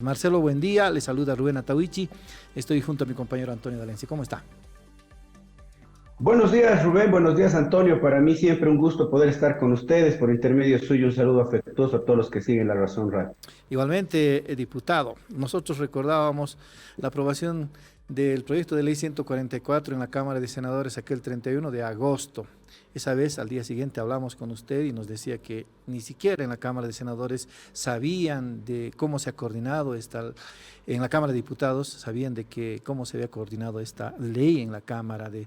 Marcelo, buen día. Le saluda Rubén Atahuichi. Estoy junto a mi compañero Antonio D'Alencia. ¿Cómo está? Buenos días, Rubén. Buenos días, Antonio. Para mí siempre un gusto poder estar con ustedes. Por intermedio suyo, un saludo afectuoso a todos los que siguen La Razón Radio. Igualmente, diputado, nosotros recordábamos la aprobación del proyecto de ley 144 en la Cámara de Senadores aquel 31 de agosto. Esa vez, al día siguiente, hablamos con usted y nos decía que ni siquiera en la Cámara de Senadores sabían de cómo se ha coordinado en la Cámara de Diputados, sabían de que cómo se había coordinado esta ley en la Cámara de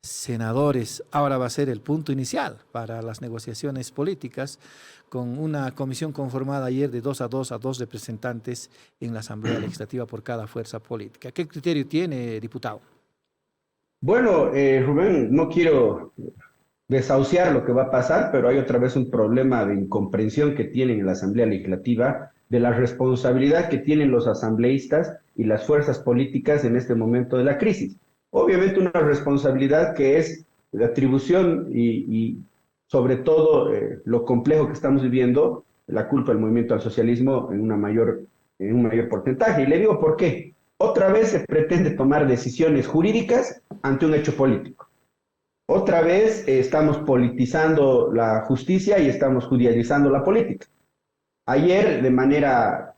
Senadores. Ahora va a ser el punto inicial para las negociaciones políticas con una comisión conformada ayer de 2 representantes en la Asamblea Legislativa por cada fuerza política. ¿Qué criterio tiene, diputado? Bueno, Rubén, no quiero desahuciar lo que va a pasar, pero hay otra vez un problema de incomprensión que tienen en la Asamblea Legislativa de la responsabilidad que tienen los asambleístas y las fuerzas políticas en este momento de la crisis. Obviamente una responsabilidad que es de atribución y sobre todo lo complejo que estamos viviendo, la culpa del movimiento al socialismo en un mayor porcentaje. Y le digo por qué. Otra vez se pretende tomar decisiones jurídicas ante un hecho político. Otra vez estamos politizando la justicia y estamos judicializando la política. Ayer, de manera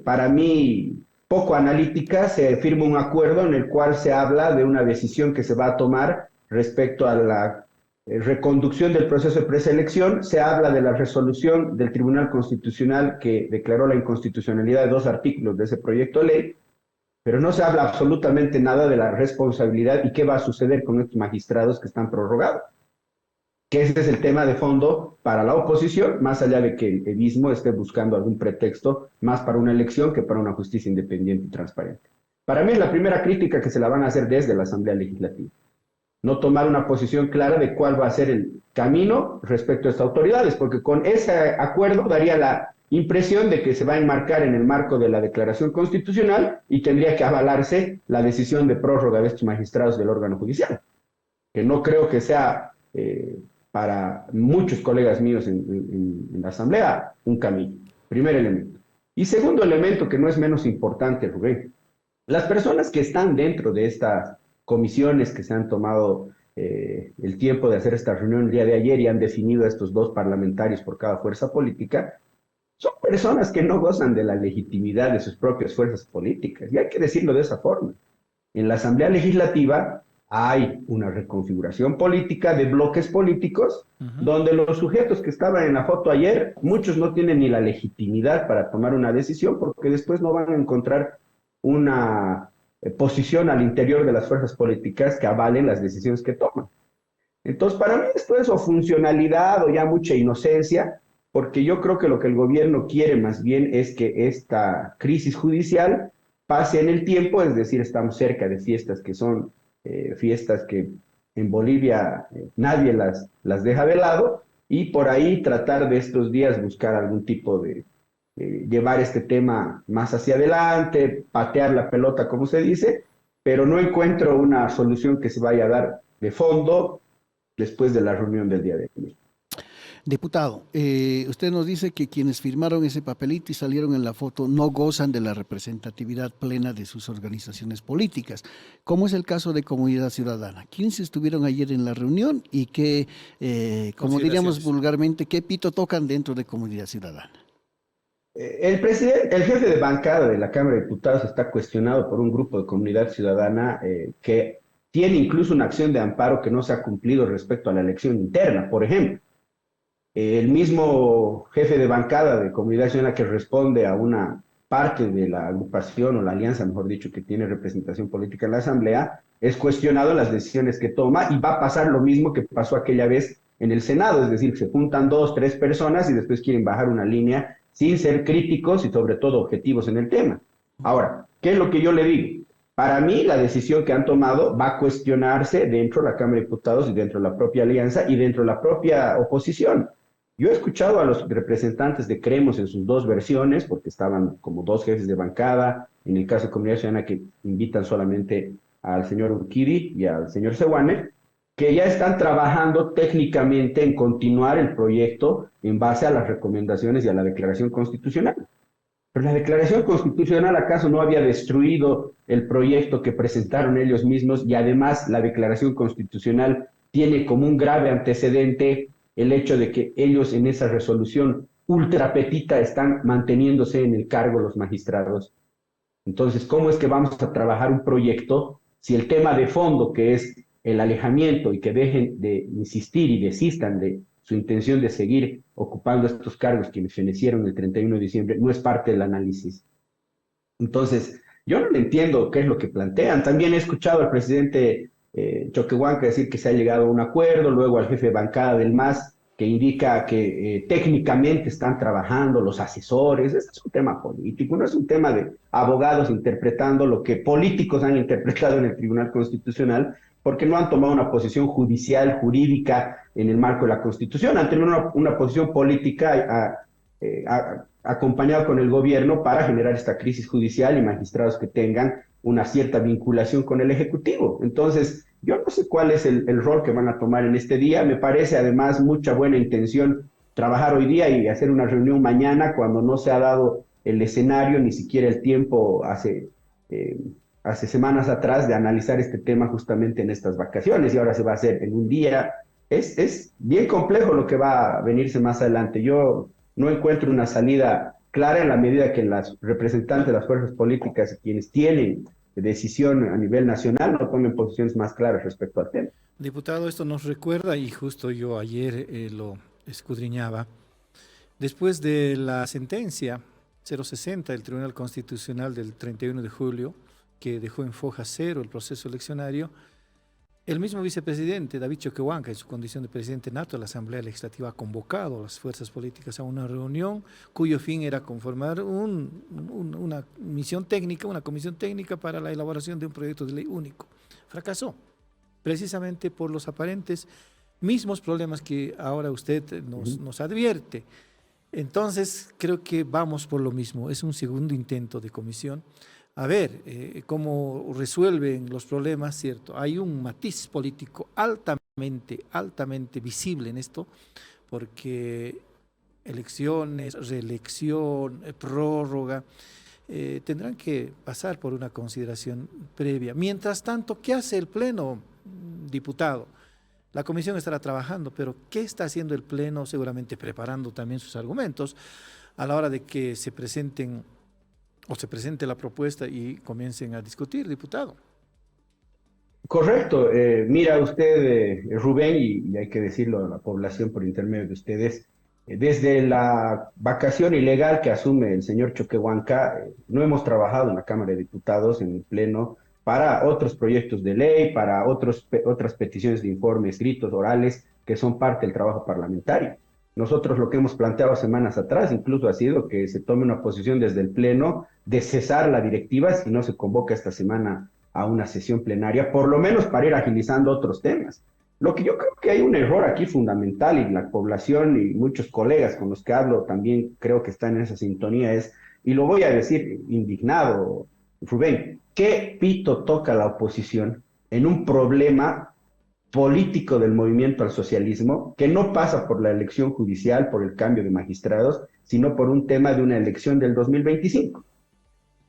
para mí poco analítica, se firma un acuerdo en el cual se habla de una decisión que se va a tomar respecto a la reconducción del proceso de preselección. Se habla de la resolución del Tribunal Constitucional que declaró la inconstitucionalidad de dos artículos de ese proyecto de ley, pero no se habla absolutamente nada de la responsabilidad y qué va a suceder con estos magistrados que están prorrogados, que ese es el tema de fondo para la oposición, más allá de que el mismo esté buscando algún pretexto más para una elección que para una justicia independiente y transparente. Para mí es la primera crítica que se la van a hacer desde la Asamblea Legislativa. No tomar una posición clara de cuál va a ser el camino respecto a estas autoridades, porque con ese acuerdo daría la impresión de que se va a enmarcar en el marco de la declaración constitucional y tendría que avalarse la decisión de prórroga de estos magistrados del órgano judicial, que no creo que sea para muchos colegas míos en la Asamblea un camino. Primer elemento. Y segundo elemento, que no es menos importante, Rubén, las personas que están dentro de estas comisiones que se han tomado el tiempo de hacer esta reunión el día de ayer y han definido a estos dos parlamentarios por cada fuerza política, son personas que no gozan de la legitimidad de sus propias fuerzas políticas. Y hay que decirlo de esa forma. En la Asamblea Legislativa hay una reconfiguración política de bloques políticos donde los sujetos que estaban en la foto ayer, muchos no tienen ni la legitimidad para tomar una decisión porque después no van a encontrar una posición al interior de las fuerzas políticas que avalen las decisiones que toman. Entonces, para mí esto es o funcionalidad o ya mucha inocencia, porque yo creo que lo que el gobierno quiere más bien es que esta crisis judicial pase en el tiempo, es decir, estamos cerca de fiestas que son fiestas que en Bolivia nadie las deja de lado, y por ahí tratar de estos días buscar algún tipo de llevar este tema más hacia adelante, patear la pelota, como se dice, pero no encuentro una solución que se vaya a dar de fondo después de la reunión del día de hoy. Diputado, usted nos dice que quienes firmaron ese papelito y salieron en la foto no gozan de la representatividad plena de sus organizaciones políticas. ¿Cómo es el caso de Comunidad Ciudadana? ¿Quiénes estuvieron ayer en la reunión y qué, como diríamos vulgarmente, qué pito tocan dentro de Comunidad Ciudadana? El jefe de bancada de la Cámara de Diputados está cuestionado por un grupo de Comunidad Ciudadana que tiene incluso una acción de amparo que no se ha cumplido respecto a la elección interna, por ejemplo. El mismo jefe de bancada de Comunidad Ciudadana que responde a una parte de la agrupación o la alianza, mejor dicho, que tiene representación política en la Asamblea, es cuestionado en las decisiones que toma y va a pasar lo mismo que pasó aquella vez en el Senado, es decir, se juntan dos, tres personas y después quieren bajar una línea sin ser críticos y sobre todo objetivos en el tema. Ahora, ¿qué es lo que yo le digo? Para mí, la decisión que han tomado va a cuestionarse dentro de la Cámara de Diputados y dentro de la propia alianza y dentro de la propia oposición. Yo he escuchado a los representantes de Creemos en sus dos versiones, porque estaban como dos jefes de bancada, en el caso de Comunidad Ciudadana que invitan solamente al señor Urquidi y al señor Sewane, que ya están trabajando técnicamente en continuar el proyecto en base a las recomendaciones y a la declaración constitucional. Pero la declaración constitucional acaso no había destruido el proyecto que presentaron ellos mismos y además la declaración constitucional tiene como un grave antecedente el hecho de que ellos en esa resolución ultrapetita están manteniéndose en el cargo los magistrados. Entonces, ¿cómo es que vamos a trabajar un proyecto si el tema de fondo, que es el alejamiento y que dejen de insistir y desistan de su intención de seguir ocupando estos cargos quienes fenecieron el 31 de diciembre, no es parte del análisis? Entonces, yo no entiendo qué es lo que plantean. También he escuchado al presidente Choquehuanca decir que se ha llegado a un acuerdo, luego al jefe de bancada del MAS que indica que técnicamente están trabajando los asesores. Este es un tema político, no es un tema de abogados interpretando lo que políticos han interpretado en el Tribunal Constitucional, porque no han tomado una posición judicial, jurídica, en el marco de la Constitución, han tenido una posición política acompañado con el gobierno para generar esta crisis judicial y magistrados que tengan una cierta vinculación con el Ejecutivo. Entonces, yo no sé cuál es el rol que van a tomar en este día. Me parece además mucha buena intención trabajar hoy día y hacer una reunión mañana cuando no se ha dado el escenario, ni siquiera el tiempo hace semanas atrás de analizar este tema justamente en estas vacaciones y ahora se va a hacer en un día. Es bien complejo lo que va a venirse más adelante. Yo no encuentro una salida clara en la medida que las representantes de las fuerzas políticas, quienes tienen decisión a nivel nacional, no tomen posiciones más claras respecto al tema. Diputado, esto nos recuerda, y justo yo ayer lo escudriñaba, después de la sentencia 060 del Tribunal Constitucional del 31 de julio, que dejó en foja cero el proceso eleccionario, el mismo vicepresidente, David Choquehuanca, en su condición de presidente nato de la Asamblea Legislativa, ha convocado a las fuerzas políticas a una reunión cuyo fin era conformar una misión técnica, una comisión técnica para la elaboración de un proyecto de ley único. Fracasó, precisamente por los aparentes mismos problemas que ahora usted nos advierte. Entonces, creo que vamos por lo mismo. Es un segundo intento de comisión. A ver cómo resuelven los problemas, ¿cierto? Hay un matiz político altamente visible en esto, porque elecciones, reelección, prórroga, tendrán que pasar por una consideración previa. Mientras tanto, ¿qué hace el Pleno, diputado? La comisión estará trabajando, pero ¿qué está haciendo el Pleno? Seguramente preparando también sus argumentos a la hora de que se presenten o se presente la propuesta y comiencen a discutir, diputado. Correcto. Mira usted, Rubén, y hay que decirlo a la población por intermedio de ustedes, desde la vacación ilegal que asume el señor Choquehuanca, no hemos trabajado en la Cámara de Diputados, en el Pleno, para otros proyectos de ley, para otras peticiones de informes escritos, orales, que son parte del trabajo parlamentario. Nosotros lo que hemos planteado semanas atrás incluso ha sido que se tome una posición desde el Pleno de cesar la directiva si no se convoca esta semana a una sesión plenaria, por lo menos para ir agilizando otros temas. Lo que yo creo que hay un error aquí fundamental y la población y muchos colegas con los que hablo también creo que están en esa sintonía es, y lo voy a decir indignado, Rubén, ¿qué pito toca la oposición en un problema político del movimiento al socialismo que no pasa por la elección judicial, por el cambio de magistrados, sino por un tema de una elección del 2025?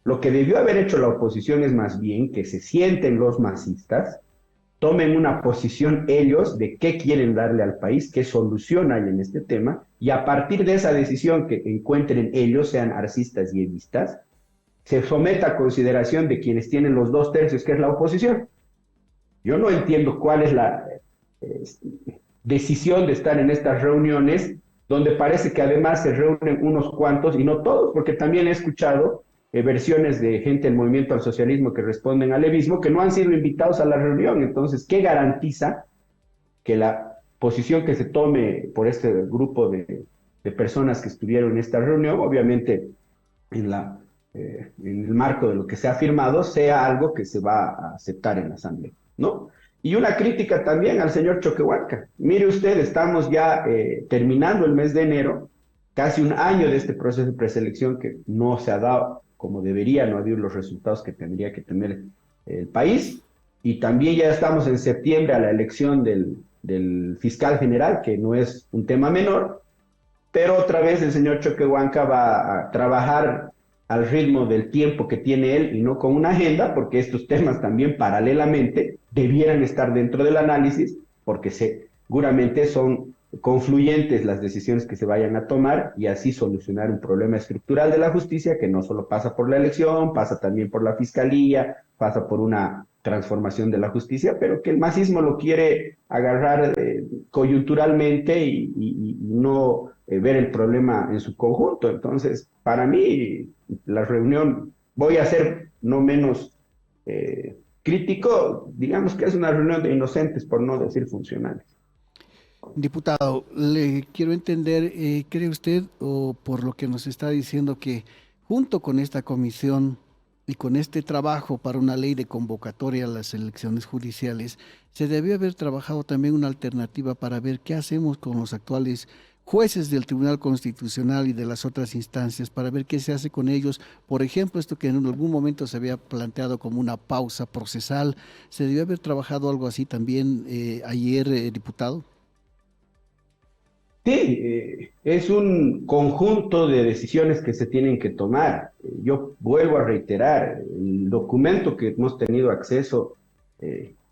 Lo que debió haber hecho la oposición es más bien que se sienten los masistas, tomen una posición ellos de qué quieren darle al país, qué solución hay en este tema, y a partir de esa decisión que encuentren ellos, sean arcistas y edistas, se someta a consideración de quienes tienen los 2/3, que es la oposición. Yo no entiendo cuál es la decisión de estar en estas reuniones, donde parece que además se reúnen unos cuantos y no todos, porque también he escuchado versiones de gente del movimiento al socialismo que responden al levismo que no han sido invitados a la reunión. Entonces, ¿qué garantiza que la posición que se tome por este grupo de personas que estuvieron en esta reunión, obviamente en el marco de lo que se ha firmado, sea algo que se va a aceptar en la Asamblea, ¿no? Y una crítica también al señor Choquehuanca. Mire usted, estamos ya terminando el mes de enero, casi un año de este proceso de preselección que no se ha dado como debería, no ha habido los resultados que tendría que tener el país, y también ya estamos en septiembre a la elección del fiscal general, que no es un tema menor, pero otra vez el señor Choquehuanca va a trabajar al ritmo del tiempo que tiene él y no con una agenda, porque estos temas también paralelamente debieran estar dentro del análisis, porque seguramente son confluyentes las decisiones que se vayan a tomar y así solucionar un problema estructural de la justicia que no solo pasa por la elección, pasa también por la fiscalía, pasa por una transformación de la justicia, pero que el masismo lo quiere agarrar coyunturalmente y no ver el problema en su conjunto. Entonces, para mí, la reunión, voy a ser no menos crítico, digamos que es una reunión de inocentes, por no decir funcionales. Diputado, le quiero entender, ¿cree usted, o por lo que nos está diciendo, que junto con esta comisión y con este trabajo para una ley de convocatoria a las elecciones judiciales, se debió haber trabajado también una alternativa para ver qué hacemos con los actuales jueces del Tribunal Constitucional y de las otras instancias, para ver qué se hace con ellos? Por ejemplo, esto que en algún momento se había planteado como una pausa procesal, ¿se debió haber trabajado algo así también ayer, diputado? Sí, es un conjunto de decisiones que se tienen que tomar. Yo vuelvo a reiterar, el documento que hemos tenido acceso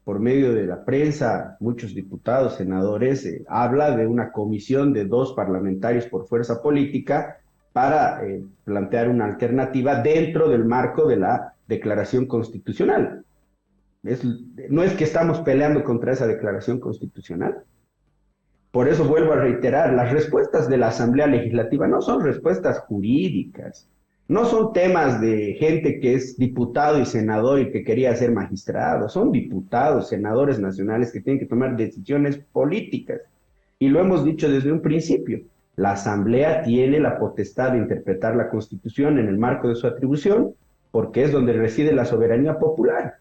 por medio de la prensa, muchos diputados, senadores, habla de una comisión de 2 parlamentarios por fuerza política para plantear una alternativa dentro del marco de la declaración constitucional. Es, no es que estamos peleando contra esa declaración constitucional. Por eso vuelvo a reiterar, las respuestas de la Asamblea Legislativa no son respuestas jurídicas, no son temas de gente que es diputado y senador y que quería ser magistrado, son diputados, senadores nacionales que tienen que tomar decisiones políticas. Y lo hemos dicho desde un principio, la Asamblea tiene la potestad de interpretar la Constitución en el marco de su atribución, porque es donde reside la soberanía popular.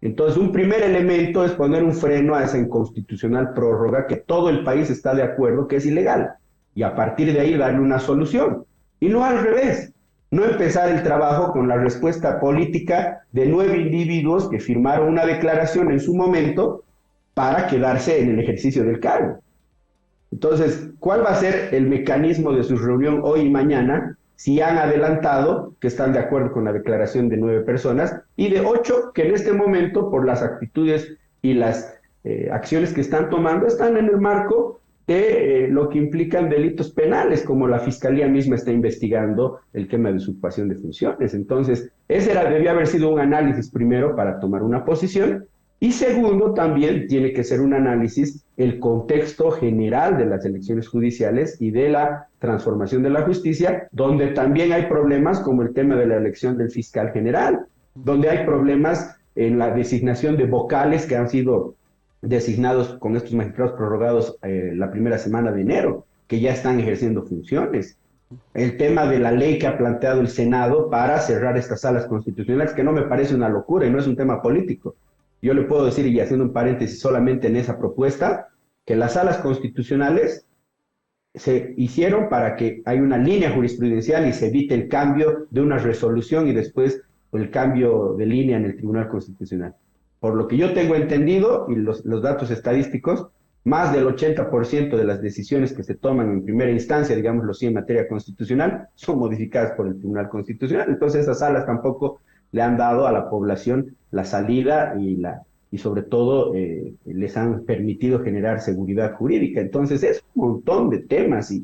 Entonces, un primer elemento es poner un freno a esa inconstitucional prórroga que todo el país está de acuerdo que es ilegal y a partir de ahí darle una solución. Y no al revés, no empezar el trabajo con la respuesta política de 9 individuos que firmaron una declaración en su momento para quedarse en el ejercicio del cargo. Entonces, ¿cuál va a ser el mecanismo de su reunión hoy y mañana? Si han adelantado que están de acuerdo con la declaración de 9 personas y de 8 que en este momento, por las actitudes y las acciones que están tomando, están en el marco de lo que implican delitos penales, como la Fiscalía misma está investigando el tema de usurpación de funciones. Entonces, debía haber sido un análisis primero para tomar una posición. Y segundo, también tiene que ser un análisis el contexto general de las elecciones judiciales y de la transformación de la justicia, donde también hay problemas como el tema de la elección del fiscal general, donde hay problemas en la designación de vocales que han sido designados con estos magistrados prorrogados la primera semana de enero, que ya están ejerciendo funciones. El tema de la ley que ha planteado el Senado para cerrar estas salas constitucionales, que no me parece una locura y no es un tema político. Yo le puedo decir, y haciendo un paréntesis solamente en esa propuesta, que las salas constitucionales se hicieron para que haya una línea jurisprudencial y se evite el cambio de una resolución y después el cambio de línea en el Tribunal Constitucional. Por lo que yo tengo entendido, y los datos estadísticos, más del 80% de las decisiones que se toman en primera instancia, digámoslo así, en materia constitucional, son modificadas por el Tribunal Constitucional. Entonces esas salas tampoco le han dado a la población la salida y sobre todo les han permitido generar seguridad jurídica. Entonces es un montón de temas y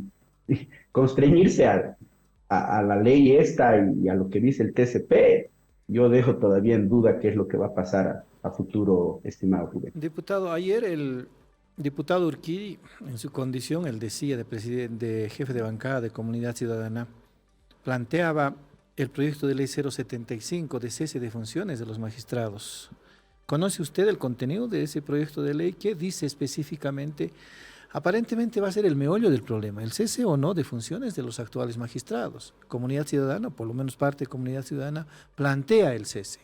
constreñirse a la ley esta y a lo que dice el TCP, yo dejo todavía en duda qué es lo que va a pasar a futuro, estimado Rubén. Diputado, ayer el diputado Urquidi, en su condición, él decía de jefe de bancada de Comunidad Ciudadana, planteaba el proyecto de ley 075 de cese de funciones de los magistrados. ¿Conoce usted el contenido de ese proyecto de ley? ¿Qué dice específicamente? Aparentemente va a ser el meollo del problema, el cese o no de funciones de los actuales magistrados. Comunidad Ciudadana, por lo menos parte de Comunidad Ciudadana, plantea el cese.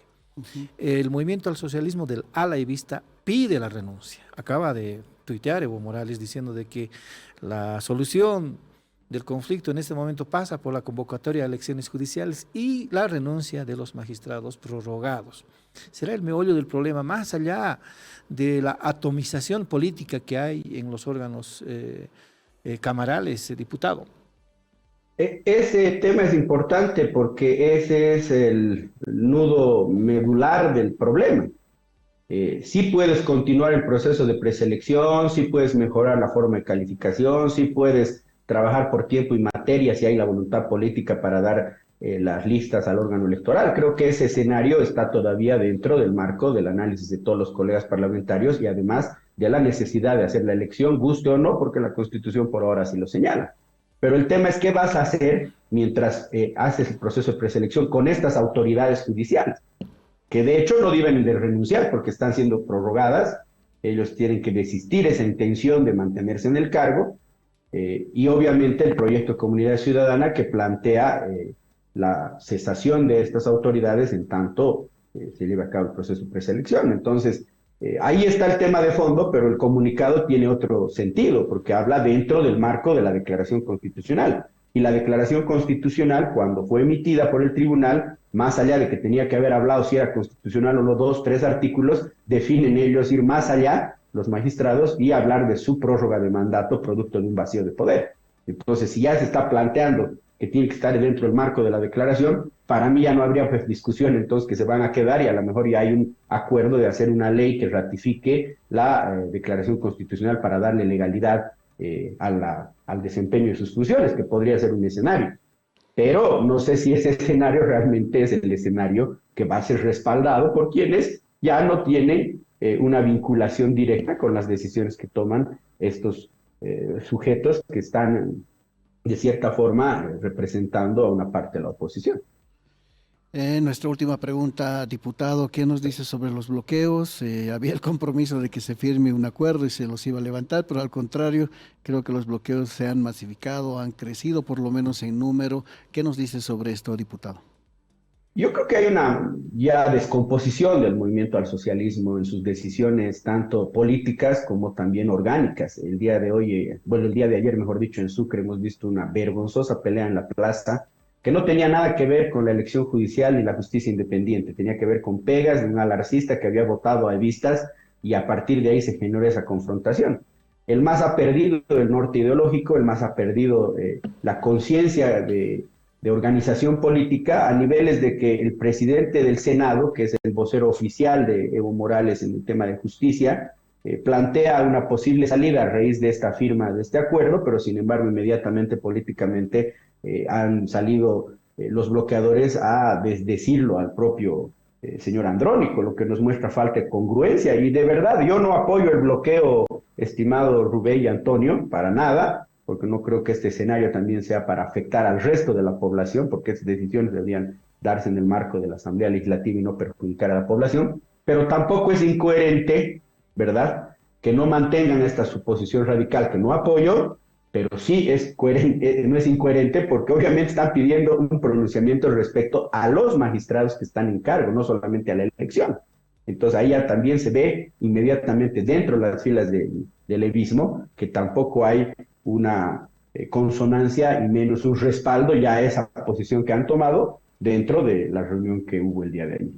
El movimiento al socialismo del ala y vista pide la renuncia. Acaba de tuitear Evo Morales diciendo de que la solución del conflicto en este momento pasa por la convocatoria a elecciones judiciales y la renuncia de los magistrados prorrogados. Será el meollo del problema, más allá de la atomización política que hay en los órganos camarales, diputado. Ese tema es importante porque ese es el nudo medular del problema. Sí puedes continuar el proceso de preselección, sí puedes mejorar la forma de calificación, sí puedes trabajar por tiempo y materia si hay la voluntad política para dar las listas al órgano electoral. Creo que ese escenario está todavía dentro del marco del análisis de todos los colegas parlamentarios y además de la necesidad de hacer la elección, guste o no, porque la Constitución por ahora sí lo señala. Pero el tema es qué vas a hacer mientras haces el proceso de preselección con estas autoridades judiciales, que de hecho no deben de renunciar porque están siendo prorrogadas. Ellos tienen que desistir esa intención de mantenerse en el cargo, y obviamente el proyecto de Comunidad Ciudadana que plantea la cesación de estas autoridades en tanto se lleve a cabo el proceso de preselección. Entonces, ahí está el tema de fondo, pero el comunicado tiene otro sentido, porque habla dentro del marco de la Declaración Constitucional. Y la Declaración Constitucional, cuando fue emitida por el tribunal, más allá de que tenía que haber hablado si era constitucional o no, 2, 3 artículos, definen ellos ir más allá, los magistrados, y hablar de su prórroga de mandato producto de un vacío de poder. Entonces, si ya se está planteando que tiene que estar dentro del marco de la declaración, para mí ya no habría pues, discusión, entonces que se van a quedar y a lo mejor ya hay un acuerdo de hacer una ley que ratifique la declaración constitucional para darle legalidad al desempeño de sus funciones, que podría ser un escenario. Pero no sé si ese escenario realmente es el escenario que va a ser respaldado por quienes ya no tienen una vinculación directa con las decisiones que toman estos sujetos que están de cierta forma representando a una parte de la oposición. Nuestra última pregunta, diputado, ¿qué nos dice sobre los bloqueos? Había el compromiso de que se firme un acuerdo y se los iba a levantar, pero al contrario, creo que los bloqueos se han masificado, han crecido por lo menos en número. ¿Qué nos dice sobre esto, diputado? Yo creo que hay una ya descomposición del movimiento al socialismo en sus decisiones, tanto políticas como también orgánicas. El día de hoy, bueno, el día de ayer, mejor dicho, en Sucre hemos visto una vergonzosa pelea en la plaza que no tenía nada que ver con la elección judicial ni la justicia independiente, tenía que ver con pegas de un alarcista que había votado a Evistas y a partir de ahí se generó esa confrontación. El MAS ha perdido el norte ideológico, el MAS ha perdido la conciencia de organización política a niveles de que el presidente del Senado, que es el vocero oficial de Evo Morales en el tema de justicia, plantea una posible salida a raíz de esta firma de este acuerdo, pero sin embargo inmediatamente políticamente han salido los bloqueadores a desdecirlo al propio señor Andrónico, lo que nos muestra falta de congruencia. Y de verdad, yo no apoyo el bloqueo, estimado Rubén y Antonio, para nada, porque no creo que este escenario también sea para afectar al resto de la población, porque estas decisiones deberían darse en el marco de la Asamblea Legislativa y no perjudicar a la población, pero tampoco es incoherente, ¿verdad?, que no mantengan esta suposición radical que no apoyo, pero sí es coherente, no es incoherente porque obviamente están pidiendo un pronunciamiento respecto a los magistrados que están en cargo, no solamente a la elección. Entonces ahí ya también se ve inmediatamente dentro de las filas del evismo que tampoco hay una consonancia y menos un respaldo ya a esa posición que han tomado dentro de la reunión que hubo el día de ayer.